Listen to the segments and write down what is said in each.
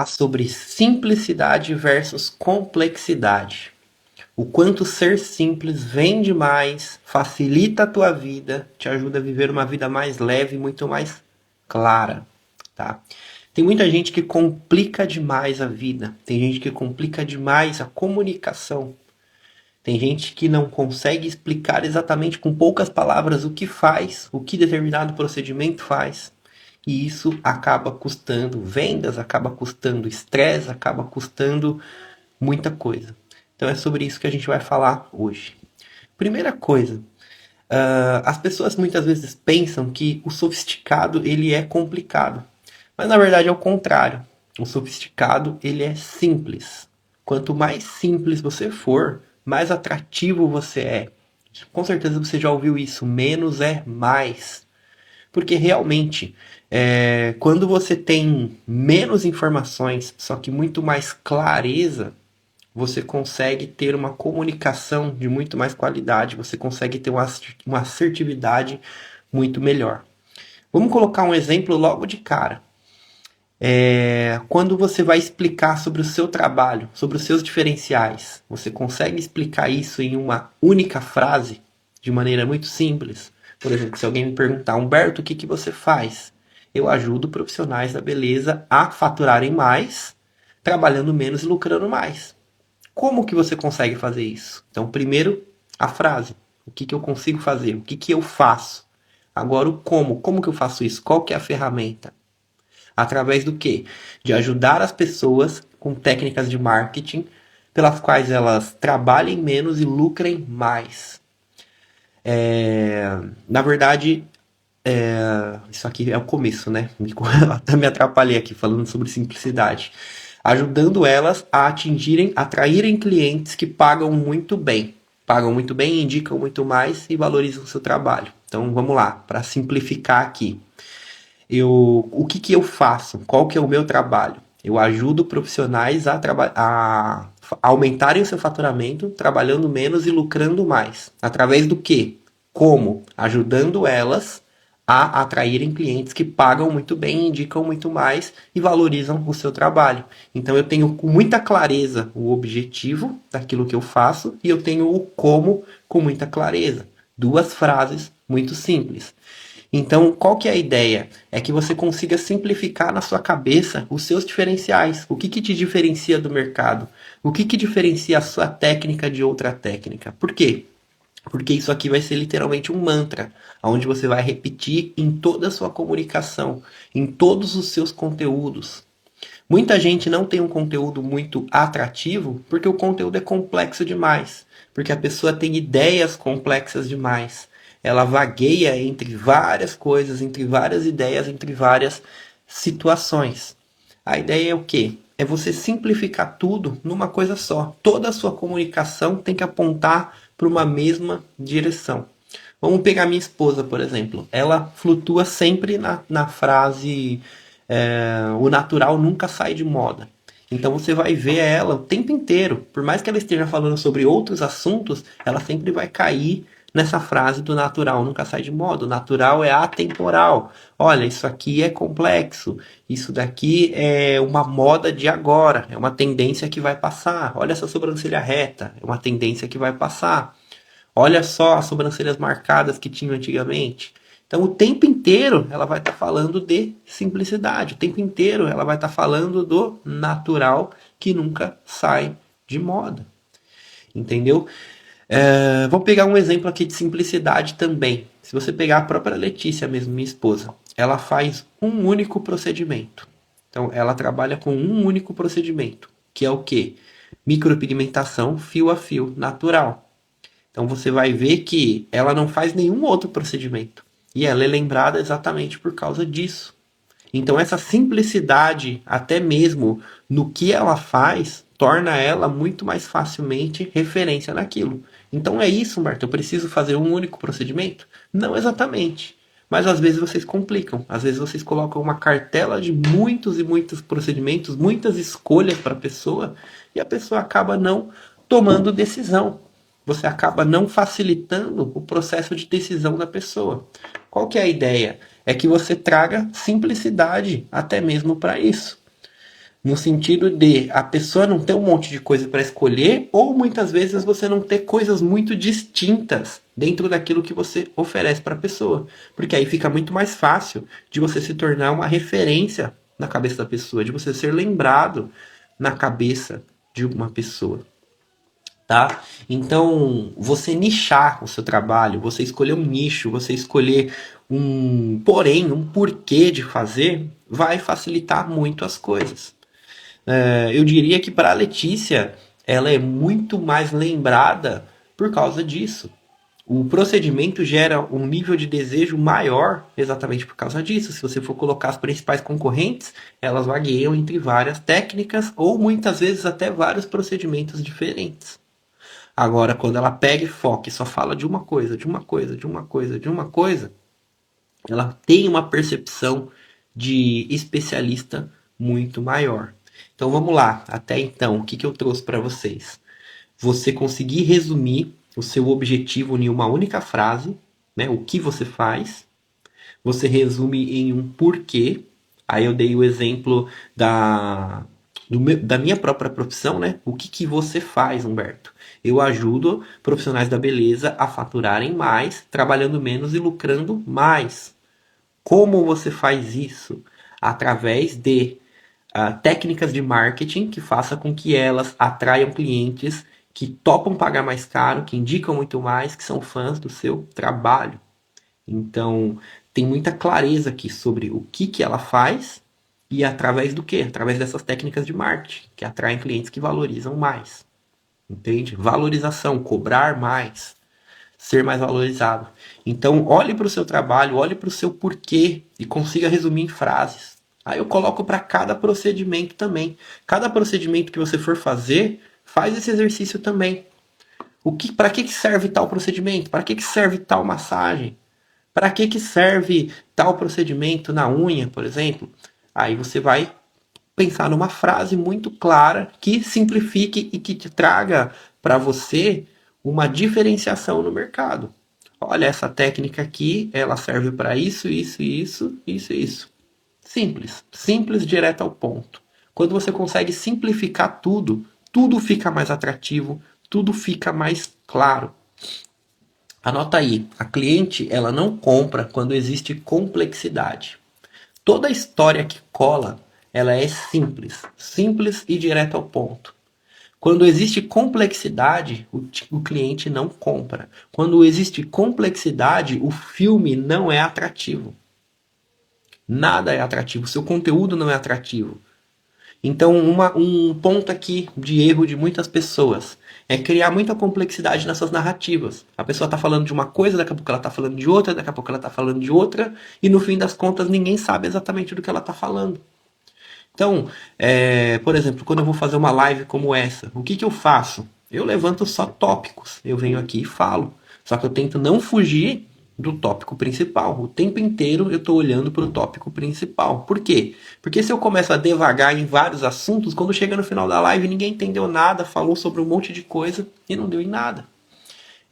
Sobre simplicidade versus complexidade. O quanto ser simples vende mais, facilita a tua vida, te ajuda a viver uma vida mais leve e muito mais clara, tá? Tem muita gente que complica demais a vida, tem gente que complica demais a comunicação, tem gente que não consegue explicar exatamente com poucas palavras o que faz, o que determinado procedimento faz. E isso acaba custando vendas, acaba custando estresse, acaba custando muita coisa. Então é sobre isso que a gente vai falar hoje. Primeira coisa, as pessoas muitas vezes pensam que o sofisticado ele é complicado, mas na verdade é o contrário. O sofisticado ele é simples. Quanto mais simples você for, mais atrativo você é. Com certeza você já ouviu isso. Menos é mais. Porque realmente, quando você tem menos informações, só que muito mais clareza, você consegue ter uma comunicação de muito mais qualidade, você consegue ter uma assertividade muito melhor. Vamos colocar um exemplo logo de cara. Quando você vai explicar sobre o seu trabalho, sobre os seus diferenciais, você consegue explicar isso em uma única frase, de maneira muito simples. Por exemplo, se alguém me perguntar, Humberto, o que você faz? Eu ajudo profissionais da beleza a faturarem mais, trabalhando menos e lucrando mais. Como que você consegue fazer isso? Então, primeiro, a frase. O que eu consigo fazer? O que eu faço? Agora, o como. Como que eu faço isso? Qual que é a ferramenta? Através do quê? De ajudar as pessoas com técnicas de marketing pelas quais elas trabalhem menos e lucrem mais. Na verdade, isso aqui é o começo, né? Até me atrapalhei aqui falando sobre simplicidade. Ajudando elas a atingirem, atraírem clientes que pagam muito bem. Pagam muito bem, indicam muito mais e valorizam o seu trabalho. Então vamos lá, para simplificar aqui. O que eu faço? Qual que é o meu trabalho? Eu ajudo profissionais a aumentarem o seu faturamento, trabalhando menos e lucrando mais. Através do quê? Como? Ajudando elas a atraírem clientes que pagam muito bem, indicam muito mais e valorizam o seu trabalho. Então eu tenho com muita clareza o objetivo daquilo que eu faço e eu tenho o como com muita clareza. Duas frases muito simples. Então, qual que é a ideia? É que você consiga simplificar na sua cabeça os seus diferenciais. O que te diferencia do mercado? O que diferencia a sua técnica de outra técnica? Por quê? Porque isso aqui vai ser literalmente um mantra, onde você vai repetir em toda a sua comunicação, em todos os seus conteúdos. Muita gente não tem um conteúdo muito atrativo porque o conteúdo é complexo demais, porque a pessoa tem ideias complexas demais. Ela vagueia entre várias coisas, entre várias ideias, entre várias situações. A ideia é o quê? É você simplificar tudo numa coisa só. Toda a sua comunicação tem que apontar para uma mesma direção. Vamos pegar minha esposa, por exemplo. Ela flutua sempre na frase o natural nunca sai de moda. Então você vai ver ela o tempo inteiro. Por mais que ela esteja falando sobre outros assuntos, ela sempre vai cair nessa frase do natural nunca sai de moda. O natural é atemporal. Olha, isso aqui é complexo. Isso daqui é uma moda de agora. É uma tendência que vai passar. Olha essa sobrancelha reta. É uma tendência que vai passar. Olha só as sobrancelhas marcadas que tinham antigamente. Então, o tempo inteiro ela vai estar falando de simplicidade. O tempo inteiro ela vai estar falando do natural que nunca sai de moda. Entendeu? Vou pegar um exemplo aqui de simplicidade também. Se você pegar a própria Letícia mesmo, minha esposa, ela faz um único procedimento. Então, ela trabalha com um único procedimento, que é o quê? Micropigmentação fio a fio natural. Então você vai ver que ela não faz nenhum outro procedimento. E ela é lembrada exatamente por causa disso. Então essa simplicidade, até mesmo no que ela faz, torna ela muito mais facilmente referência naquilo. Então é isso, Marta, eu preciso fazer um único procedimento? Não exatamente. Mas às vezes vocês complicam. Às vezes vocês colocam uma cartela de muitos e muitos procedimentos, muitas escolhas para a pessoa, e a pessoa acaba não tomando decisão. Você acaba não facilitando o processo de decisão da pessoa. Qual que é a ideia? É que você traga simplicidade até mesmo para isso. No sentido de a pessoa não ter um monte de coisa para escolher, ou muitas vezes você não ter coisas muito distintas dentro daquilo que você oferece para a pessoa. Porque aí fica muito mais fácil de você se tornar uma referência na cabeça da pessoa, de você ser lembrado na cabeça de uma pessoa, tá? Então, você nichar o seu trabalho, você escolher um nicho, você escolher um porém, um porquê de fazer, vai facilitar muito as coisas. Eu diria que para a Letícia, ela é muito mais lembrada por causa disso. O procedimento gera um nível de desejo maior exatamente por causa disso. Se você for colocar as principais concorrentes, elas vagueiam entre várias técnicas ou muitas vezes até vários procedimentos diferentes. Agora, quando ela pega e foca e só fala de uma coisa, de uma coisa, de uma coisa, de uma coisa, ela tem uma percepção de especialista muito maior. Então vamos lá, até então, o que, que eu trouxe para vocês? Você conseguir resumir o seu objetivo em uma única frase, né? O que você faz, você resume em um porquê. Aí eu dei o exemplo da minha própria profissão, né? O que, que você faz, Humberto? Eu ajudo profissionais da beleza a faturarem mais, trabalhando menos e lucrando mais. Como você faz isso? Através de técnicas de marketing que faça com que elas atraiam clientes que topam pagar mais caro, que indicam muito mais, que são fãs do seu trabalho. Então, tem muita clareza aqui sobre o que, que ela faz e através do que? Através dessas técnicas de marketing, que atraem clientes que valorizam mais. Entende? Valorização, cobrar mais, ser mais valorizado. Então, olhe para o seu trabalho, olhe para o seu porquê e consiga resumir em frases. Aí eu coloco para cada procedimento também. Cada procedimento que você for fazer, faz esse exercício também. Para que serve tal procedimento? Para que serve tal massagem? Para que serve tal procedimento na unha, por exemplo? Aí você vai pensar numa frase muito clara que simplifique e que te traga para você uma diferenciação no mercado. Olha, essa técnica aqui, ela serve para isso, isso, isso, isso e isso. Simples, simples, direto ao ponto. Quando você consegue simplificar tudo, tudo fica mais atrativo, tudo fica mais claro. Anota aí, a cliente ela não compra quando existe complexidade. Toda história que cola, ela é simples, simples e direto ao ponto. Quando existe complexidade, o cliente não compra. Quando existe complexidade, o filme não é atrativo. Nada é atrativo, seu conteúdo não é atrativo. Então, um ponto aqui de erro de muitas pessoas é criar muita complexidade nessas narrativas. A pessoa está falando de uma coisa, daqui a pouco ela está falando de outra, daqui a pouco ela está falando de outra, e no fim das contas ninguém sabe exatamente do que ela está falando. Então, por exemplo, quando eu vou fazer uma live como essa, o que, que eu faço? Eu levanto só tópicos, eu venho aqui e falo. Só que eu tento não fugir do tópico principal. O tempo inteiro eu estou olhando para o tópico principal. Por quê? Porque se eu começo a devagar em vários assuntos, quando chega no final da live ninguém entendeu nada, falou sobre um monte de coisa e não deu em nada.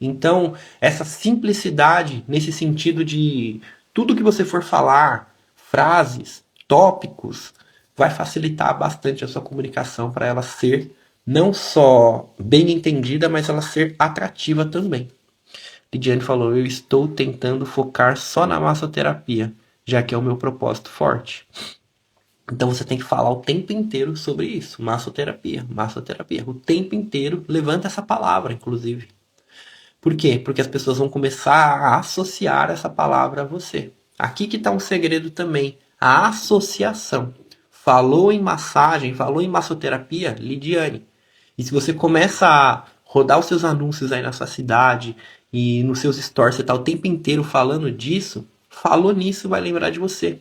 Então, essa simplicidade nesse sentido de tudo que você for falar, frases, tópicos, vai facilitar bastante a sua comunicação para ela ser não só bem entendida, mas ela ser atrativa também. Lidiane falou: eu estou tentando focar só na massoterapia, já que é o meu propósito forte. Então você tem que falar o tempo inteiro sobre isso. Massoterapia, massoterapia. O tempo inteiro, levanta essa palavra, inclusive. Por quê? Porque as pessoas vão começar a associar essa palavra a você. Aqui que está um segredo também. A associação. Falou em massagem, falou em massoterapia, Lidiane. E se você começa a rodar os seus anúncios aí na sua cidade e nos seus stores, você está o tempo inteiro falando disso, falou nisso, vai lembrar de você.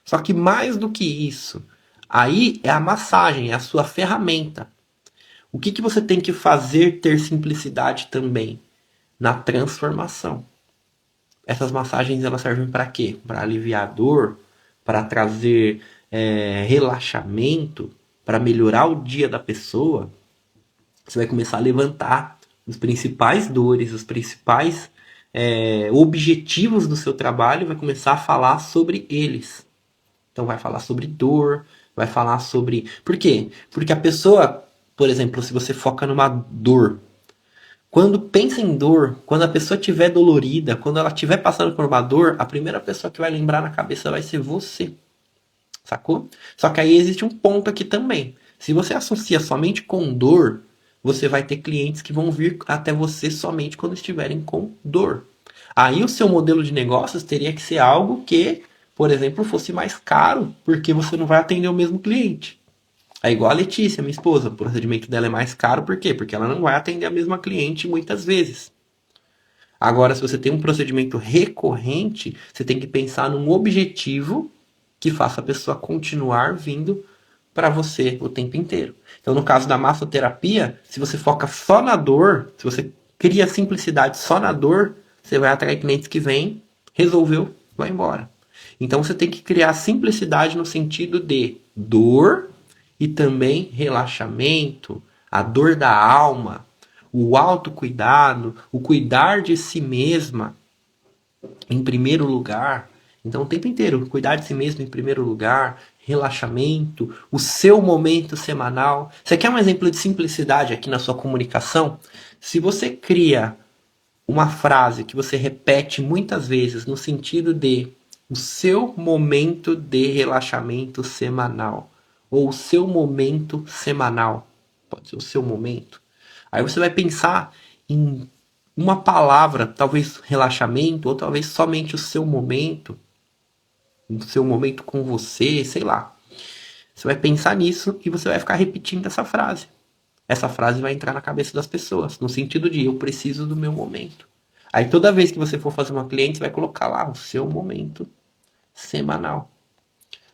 Só que mais do que isso, aí é a massagem, é a sua ferramenta. O que, que você tem que fazer ter simplicidade também? Na transformação. Essas massagens elas servem para quê? Para aliviar a dor, para trazer relaxamento, para melhorar o dia da pessoa. Você vai começar a levantar os principais dores, os principais objetivos do seu trabalho, vai começar a falar sobre eles. Então vai falar sobre dor, Vai falar sobre. Por quê? Porque a pessoa, por exemplo, se você foca numa dor, quando pensa em dor, quando a pessoa estiver dolorida, quando ela estiver passando por uma dor, a primeira pessoa que vai lembrar na cabeça vai ser você. Sacou? Só que aí existe um ponto aqui também. Se você associa somente com dor, você vai ter clientes que vão vir até você somente quando estiverem com dor. Aí o seu modelo de negócios teria que ser algo que, por exemplo, fosse mais caro, porque você não vai atender o mesmo cliente. É igual a Letícia, minha esposa. O procedimento dela é mais caro, por quê? Porque ela não vai atender a mesma cliente muitas vezes. Agora, se você tem um procedimento recorrente, você tem que pensar num objetivo que faça a pessoa continuar vindo para você o tempo inteiro. Então, no caso da massoterapia, se você foca só na dor, se você cria simplicidade só na dor, você vai atrair clientes que vêm, resolveu, vai embora. Então, você tem que criar simplicidade no sentido de dor e também relaxamento, a dor da alma, o autocuidado, o cuidar de si mesma em primeiro lugar. Então, o tempo inteiro, cuidar de si mesmo em primeiro lugar, relaxamento, o seu momento semanal. Você quer um exemplo de simplicidade aqui na sua comunicação? Se você cria uma frase que você repete muitas vezes no sentido de o seu momento de relaxamento semanal, ou o seu momento semanal, pode ser o seu momento. Aí você vai pensar em uma palavra, talvez relaxamento, ou talvez somente o seu momento com você, sei lá. Você vai pensar nisso e você vai ficar repetindo essa frase. Essa frase vai entrar na cabeça das pessoas, no sentido de eu preciso do meu momento. Aí toda vez que você for fazer uma cliente, você vai colocar lá o seu momento semanal.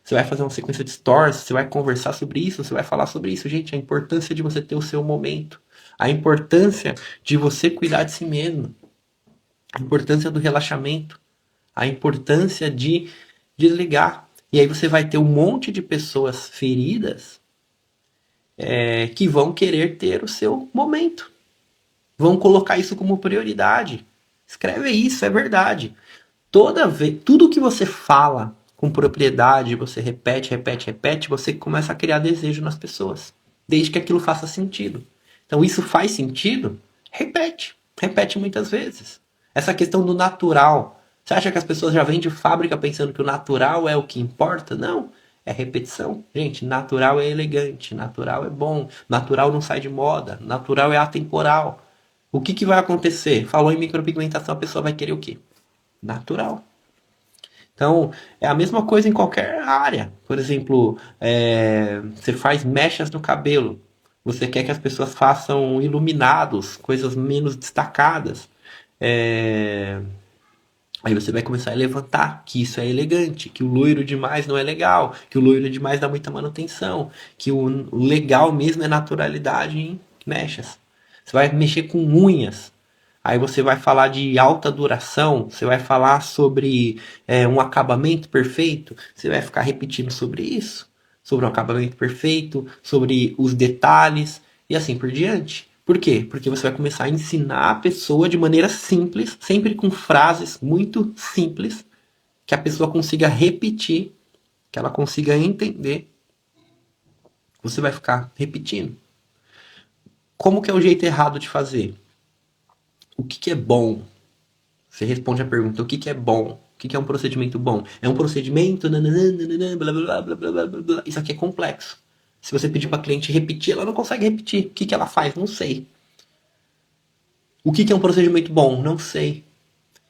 Você vai fazer uma sequência de stories, você vai conversar sobre isso, você vai falar sobre isso. Gente, a importância de você ter o seu momento. A importância de você cuidar de si mesmo. A importância do relaxamento. A importância de desligar. E aí você vai ter um monte de pessoas feridas que vão querer ter o seu momento. Vão colocar isso como prioridade. Escreve isso, é verdade. Toda vez, tudo que você fala com propriedade, você repete, repete, repete, você começa a criar desejo nas pessoas, desde que aquilo faça sentido. Então, isso faz sentido? Repete, repete muitas vezes. Essa questão do natural. Você acha que as pessoas já vêm de fábrica pensando que o natural é o que importa? Não. É repetição. Gente, natural é elegante, natural é bom, natural não sai de moda, natural é atemporal. O que, que vai acontecer? Falou em micropigmentação, a pessoa vai querer o quê? Natural. Então, é a mesma coisa em qualquer área. Por exemplo, você faz mechas no cabelo. Você quer que as pessoas façam iluminados, coisas menos destacadas. É, Aí você vai começar a levantar que isso é elegante, que o loiro demais não é legal, que o loiro demais dá muita manutenção, que o legal mesmo é naturalidade em mechas. Você vai mexer com unhas. Aí você vai falar de alta duração, você vai falar sobre um acabamento perfeito, você vai ficar repetindo sobre isso, sobre o acabamento perfeito, sobre os detalhes e assim por diante. Por quê? Porque você vai começar a ensinar a pessoa de maneira simples, sempre com frases muito simples, que a pessoa consiga repetir, que ela consiga entender. Você vai ficar repetindo. Como que é o jeito errado de fazer? O que, que é bom? Você responde a pergunta, o que, que é bom? O que, que é um procedimento bom? É um procedimento, nananana, blá, blá, blá, blá, blá, blá, blá. Isso aqui é complexo. Se você pedir para a cliente repetir, ela não consegue repetir. O que, que ela faz? Não sei. O que, que é um procedimento bom? Não sei.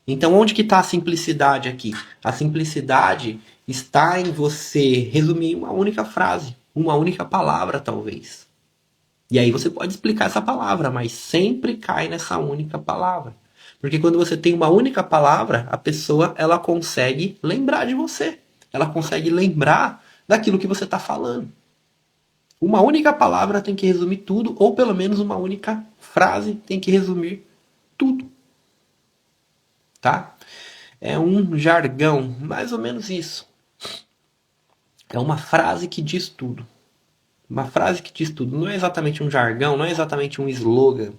Então, onde que está a simplicidade aqui? A simplicidade está em você resumir uma única frase, uma única palavra, talvez. E aí você pode explicar essa palavra, mas sempre cai nessa única palavra. Porque quando você tem uma única palavra, a pessoa ela consegue lembrar de você. Ela consegue lembrar daquilo que você está falando. Uma única palavra tem que resumir tudo, ou pelo menos uma única frase tem que resumir tudo, tá? É um jargão, mais ou menos isso. É uma frase que diz tudo. Uma frase que diz tudo. Não é exatamente um jargão, não é exatamente um slogan,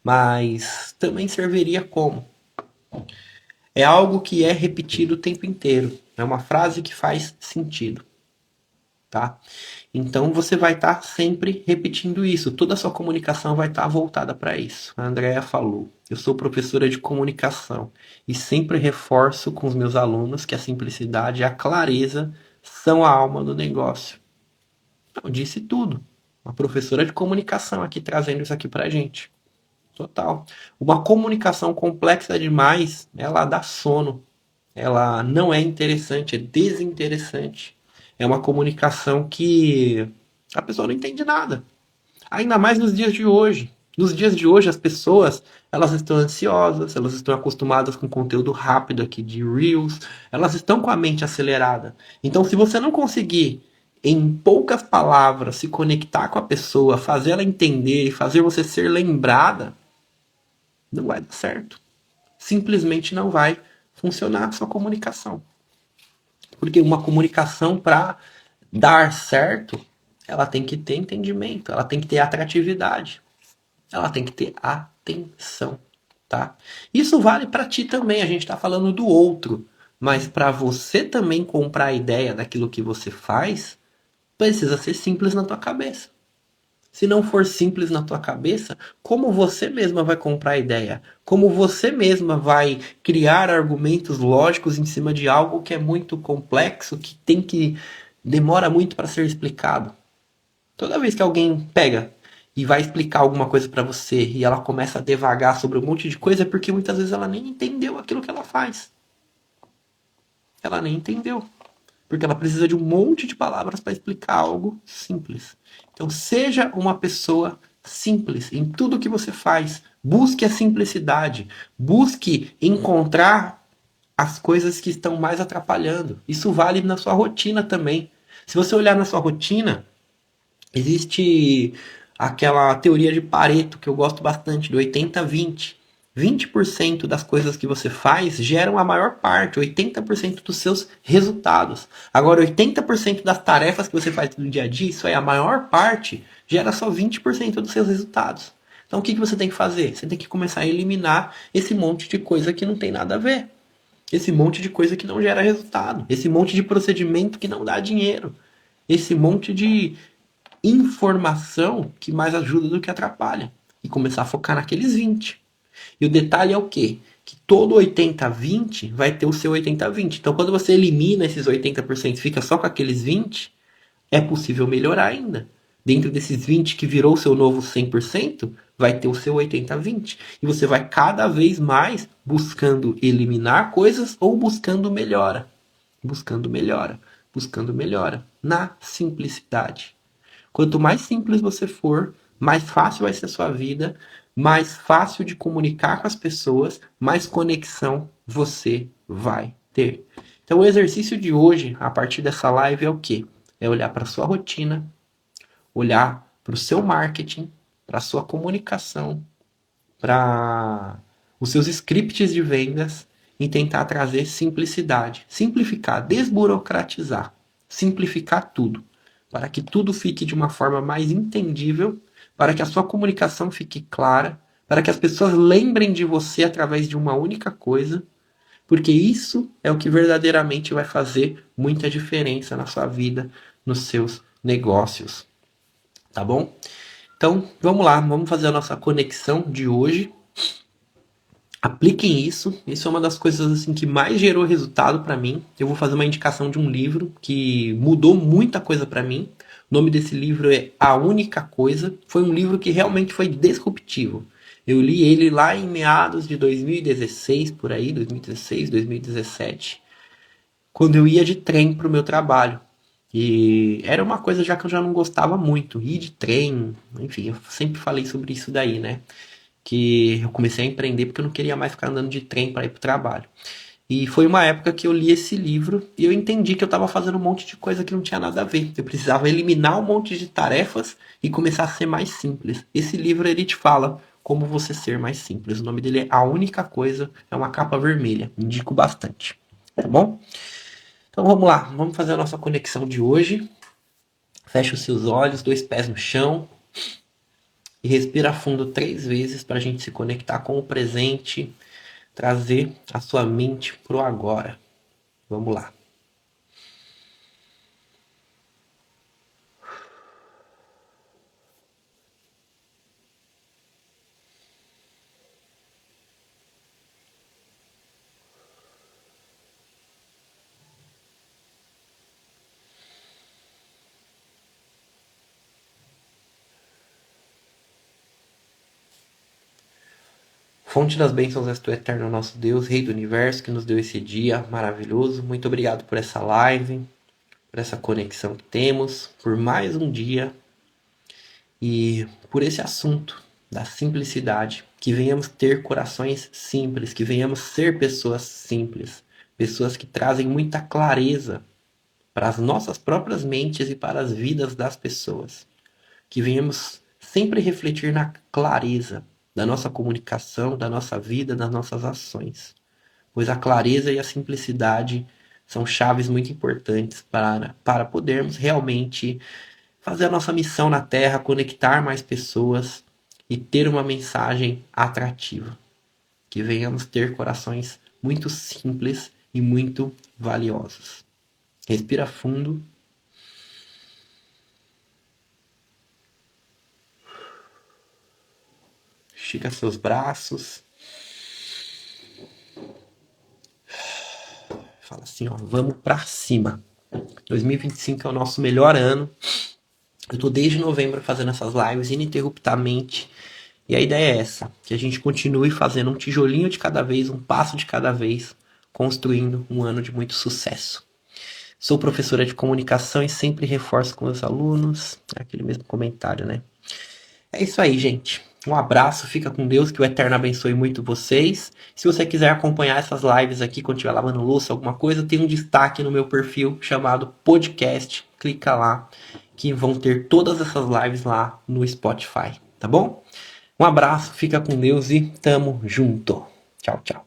mas também serviria como. É algo que é repetido o tempo inteiro. É uma frase que faz sentido. tá? Então você vai estar sempre repetindo isso, toda a sua comunicação vai estar voltada para isso. A Andrea falou: eu sou professora de comunicação e sempre reforço com os meus alunos que a simplicidade e a clareza são a alma do negócio. Então, disse tudo. Uma professora de comunicação aqui trazendo isso aqui pra gente. Total. Uma comunicação complexa demais, ela dá sono. Ela não é interessante, é desinteressante. É uma comunicação que a pessoa não entende nada. Ainda mais nos dias de hoje. Nos dias de hoje, as pessoas, elas estão ansiosas, elas estão acostumadas com conteúdo rápido aqui de Reels, elas estão com a mente acelerada. Então, se você não conseguir, em poucas palavras, se conectar com a pessoa, fazer ela entender e fazer você ser lembrada, não vai dar certo. Simplesmente não vai funcionar a sua comunicação. Porque uma comunicação, para dar certo, ela tem que ter entendimento, ela tem que ter atratividade, ela tem que ter atenção, tá? Isso vale para ti também, a gente está falando do outro, mas para você também comprar a ideia daquilo que você faz, precisa ser simples na tua cabeça. Se não for simples na tua cabeça, como você mesma vai comprar a ideia? Como você mesma vai criar argumentos lógicos em cima de algo que é muito complexo, que tem que demora muito para ser explicado? Toda vez que alguém pega e vai explicar alguma coisa para você e ela começa a devagar sobre um monte de coisa, é porque muitas vezes ela nem entendeu aquilo que ela faz. Ela nem entendeu. Porque ela precisa de um monte de palavras para explicar algo simples. Então, seja uma pessoa simples em tudo que você faz. Busque a simplicidade. Busque encontrar as coisas que estão mais atrapalhando. Isso vale na sua rotina também. Se você olhar na sua rotina, existe aquela teoria de Pareto que eu gosto bastante, do 80-20. 20% das coisas que você faz geram a maior parte, 80% dos seus resultados. Agora, 80% das tarefas que você faz no dia a dia, isso aí, a maior parte, gera só 20% dos seus resultados. Então, o que você tem que fazer? Você tem que começar a eliminar esse monte de coisa que não tem nada a ver. Esse monte de coisa que não gera resultado. Esse monte de procedimento que não dá dinheiro. Esse monte de informação que mais ajuda do que atrapalha. E começar a focar naqueles 20. E o detalhe é o quê? Que todo 80-20 vai ter o seu 80-20. Então, quando você elimina esses 80% e fica só com aqueles 20, é possível melhorar ainda. Dentro desses 20 que virou o seu novo 100%, vai ter o seu 80-20. E você vai cada vez mais buscando eliminar coisas ou buscando melhora. Buscando melhora. Buscando melhora. Na simplicidade. Quanto mais simples você for, mais fácil vai ser a sua vida, mais fácil de comunicar com as pessoas, mais conexão você vai ter. Então, o exercício de hoje, a partir dessa live, é o quê? É olhar para a sua rotina, olhar para o seu marketing, para a sua comunicação, para os seus scripts de vendas e tentar trazer simplicidade. Simplificar, desburocratizar, simplificar tudo, para que tudo fique de uma forma mais entendível, para que a sua comunicação fique clara, para que as pessoas lembrem de você através de uma única coisa, porque isso é o que verdadeiramente vai fazer muita diferença na sua vida, nos seus negócios, tá bom? Então, vamos lá, vamos fazer a nossa conexão de hoje. Apliquem isso. Isso é uma das coisas assim que mais gerou resultado para mim. Eu vou fazer uma indicação de um livro que mudou muita coisa para mim. O nome desse livro é A Única Coisa. Foi um livro que realmente foi disruptivo. Eu li ele lá em meados de 2016, por aí, 2016, 2017, quando eu ia de trem para o meu trabalho. E era uma coisa já que eu já não gostava muito, ir de trem, enfim, eu sempre falei sobre isso daí, né? Que eu comecei a empreender porque eu não queria mais ficar andando de trem para ir para o trabalho. E foi uma época que eu li esse livro e eu entendi que eu estava fazendo um monte de coisa que não tinha nada a ver. Eu precisava eliminar um monte de tarefas e começar a ser mais simples. Esse livro ele te fala como você ser mais simples. O nome dele é A Única Coisa, é uma capa vermelha. Indico bastante. Tá bom? Então vamos lá, vamos fazer a nossa conexão de hoje. Fecha os seus olhos, dois pés no chão e respira fundo 3 vezes para a gente se conectar com o presente, trazer a sua mente pro agora. Vamos lá. Fonte das bênçãos és tu, eterno nosso Deus, Rei do Universo, que nos deu esse dia maravilhoso. Muito obrigado por essa live, por essa conexão que temos, por mais um dia e por esse assunto da simplicidade. Que venhamos ter corações simples, que venhamos ser pessoas simples, pessoas que trazem muita clareza para as nossas próprias mentes e para as vidas das pessoas. Que venhamos sempre refletir na clareza da nossa comunicação, da nossa vida, das nossas ações. Pois a clareza e a simplicidade são chaves muito importantes para podermos realmente fazer a nossa missão na Terra, conectar mais pessoas e ter uma mensagem atrativa. Que venhamos ter corações muito simples e muito valiosos. Respira fundo. Estica seus braços. Fala assim, ó, vamos pra cima. 2025 é o nosso melhor ano. Eu tô desde novembro fazendo essas lives ininterruptamente. E a ideia é essa, que a gente continue fazendo um tijolinho de cada vez, um passo de cada vez, construindo um ano de muito sucesso. Sou professora de comunicação e sempre reforço com os alunos. Aquele mesmo comentário, né? É isso aí, gente. Um abraço, fica com Deus, que o Eterno abençoe muito vocês. Se você quiser acompanhar essas lives aqui quando estiver lavando louça, alguma coisa, tem um destaque no meu perfil chamado podcast. Clica lá, que vão ter todas essas lives lá no Spotify, tá bom? Um abraço, fica com Deus e tamo junto. Tchau, tchau.